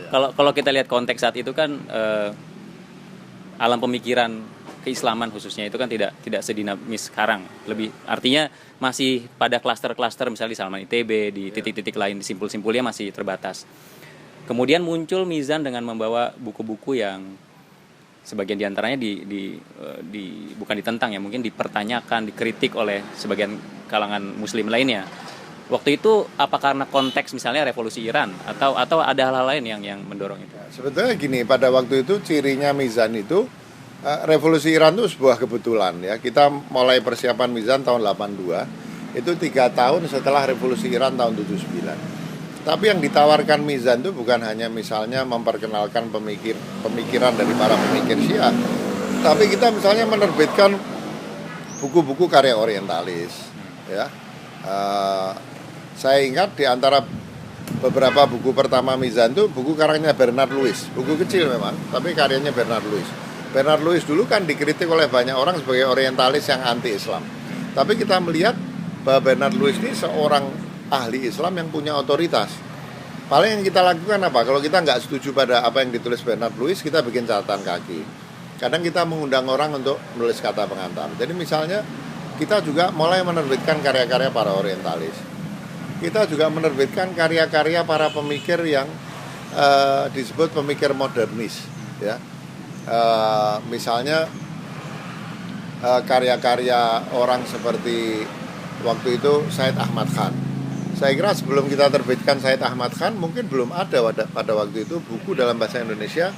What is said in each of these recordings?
Kalau kita lihat konteks saat itu kan alam pemikiran keislaman khususnya itu kan tidak sedinamis sekarang. Lebih artinya masih pada klaster-klaster misalnya di Salman ITB, di titik-titik lain, simpul-simpulnya masih terbatas. Kemudian muncul Mizan dengan membawa buku-buku yang sebagian diantaranya bukan ditentang ya, mungkin dipertanyakan, dikritik oleh sebagian kalangan muslim lainnya. Waktu itu apa karena konteks misalnya revolusi Iran atau ada hal-hal lain yang mendorong itu? Sebetulnya gini, pada waktu itu cirinya Mizan itu revolusi Iran itu sebuah kebetulan ya. Kita mulai persiapan Mizan tahun 82, itu 3 tahun setelah revolusi Iran tahun 79. Tapi yang ditawarkan Mizan itu bukan hanya misalnya memperkenalkan pemikiran dari para pemikir Syiah, tapi kita misalnya menerbitkan buku-buku karya orientalis ya. Saya ingat di antara beberapa buku pertama Mizan itu buku karangannya Bernard Lewis, buku kecil memang, tapi karyanya Bernard Lewis. Bernard Lewis dulu kan dikritik oleh banyak orang sebagai orientalis yang anti-Islam. Tapi kita melihat bahwa Bernard Lewis ini seorang ahli Islam yang punya otoritas. Paling yang kita lakukan apa? Kalau kita nggak setuju pada apa yang ditulis Bernard Lewis, kita bikin catatan kaki. Kadang kita mengundang orang untuk menulis kata pengantar. Jadi misalnya kita juga mulai menerbitkan karya-karya para orientalis. Kita juga menerbitkan karya-karya para pemikir yang disebut pemikir modernis ya. Misalnya karya-karya orang seperti waktu itu Said Ahmad Khan. Saya kira sebelum kita terbitkan Said Ahmad Khan mungkin belum ada pada waktu itu buku dalam bahasa Indonesia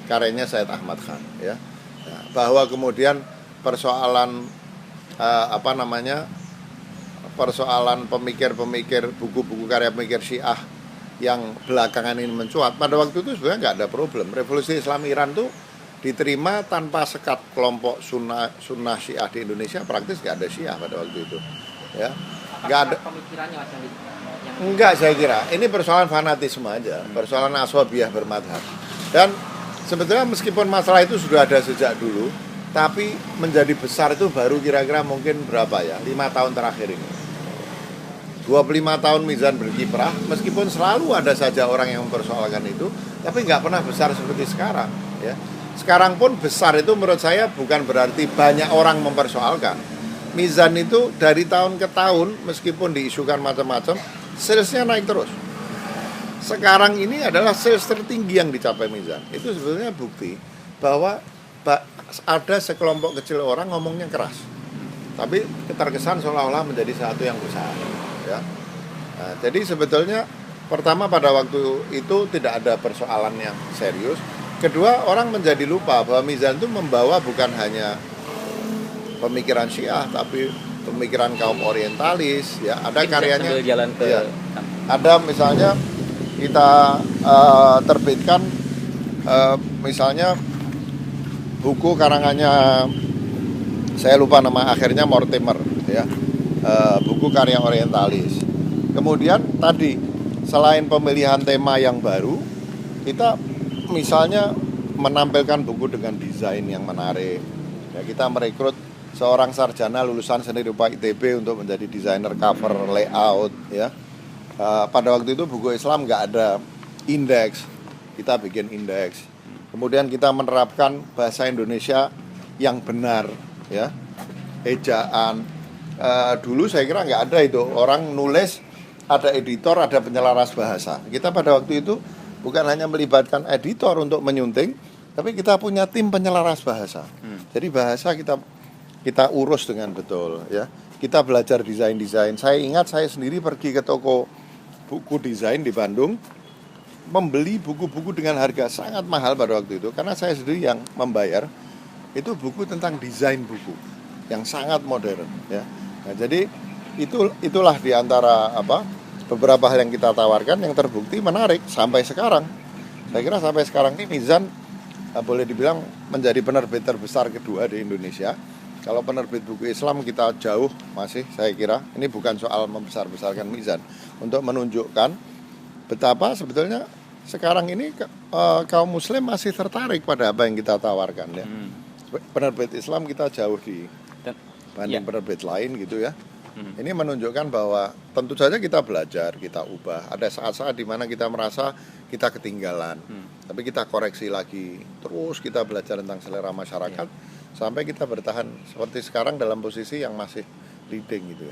karyanya Said Ahmad Khan ya. Nah, bahwa kemudian persoalan persoalan pemikir-pemikir, buku-buku karya pemikir Syiah yang belakangan ini mencuat, pada waktu itu sebenarnya nggak ada problem. Revolusi Islam Iran tuh diterima tanpa sekat kelompok sunnah Syiah di Indonesia, praktis nggak ada Syiah pada waktu itu ya. Nggak ada pemikirannya yang enggak, saya kira ini persoalan fanatisme aja, persoalan aswabiyah bermadhab. Dan sebetulnya meskipun masalah itu sudah ada sejak dulu, tapi menjadi besar itu baru kira-kira mungkin berapa ya, 5 tahun terakhir ini. 25 tahun Mizan berkiprah, meskipun selalu ada saja orang yang mempersoalkan itu, tapi nggak pernah besar seperti sekarang ya. Sekarang pun besar itu menurut saya bukan berarti banyak orang mempersoalkan. Mizan itu dari tahun ke tahun meskipun diisukan macam-macam, salesnya naik terus. Sekarang ini adalah sales tertinggi yang dicapai Mizan. Itu sebetulnya bukti bahwa ada sekelompok kecil orang ngomongnya keras, tapi keterkesan seolah-olah menjadi satu yang besar ya. Nah, jadi sebetulnya pertama pada waktu itu tidak ada persoalan yang serius. Kedua, orang menjadi lupa bahwa Mizan itu membawa bukan hanya pemikiran Syiah tapi pemikiran kaum orientalis ya. Ada karyanya ya. Ada misalnya kita terbitkan misalnya buku karangannya, saya lupa nama akhirnya, Mortimer ya, buku karya orientalis. Kemudian tadi selain pemilihan tema yang baru, kita misalnya menampilkan buku dengan desain yang menarik ya. Kita merekrut seorang sarjana lulusan seni rupa ITB untuk menjadi desainer cover, layout ya. Pada waktu itu buku Islam nggak ada indeks, kita bikin indeks. Kemudian kita menerapkan bahasa Indonesia yang benar ya, ejaan. Dulu saya kira nggak ada itu, orang nulis ada editor, ada penyelaras bahasa. Kita pada waktu itu bukan hanya melibatkan editor untuk menyunting, tapi kita punya tim penyelaras bahasa. Jadi bahasa kita urus dengan betul ya. Kita belajar desain-desain. Saya ingat saya sendiri pergi ke toko buku desain di Bandung, membeli buku-buku dengan harga sangat mahal pada waktu itu, karena saya sendiri yang membayar. Itu buku tentang desain buku yang sangat modern ya. Nah, jadi itulah diantara beberapa hal yang kita tawarkan yang terbukti menarik sampai sekarang. Saya kira sampai sekarang ini Mizan boleh dibilang menjadi penerbit terbesar kedua di Indonesia. Kalau penerbit buku Islam kita jauh masih, saya kira ini bukan soal membesar-besarkan Mizan, untuk menunjukkan betapa sebetulnya sekarang ini kaum muslim masih tertarik pada apa yang kita tawarkan ya. Penerbit Islam kita jauh dibanding penerbit lain gitu ya. Ini menunjukkan bahwa tentu saja kita belajar, kita ubah. Ada saat-saat di mana kita merasa kita ketinggalan, tapi kita koreksi lagi. Terus kita belajar tentang selera masyarakat sampai kita bertahan seperti sekarang dalam posisi yang masih leading gitu ya.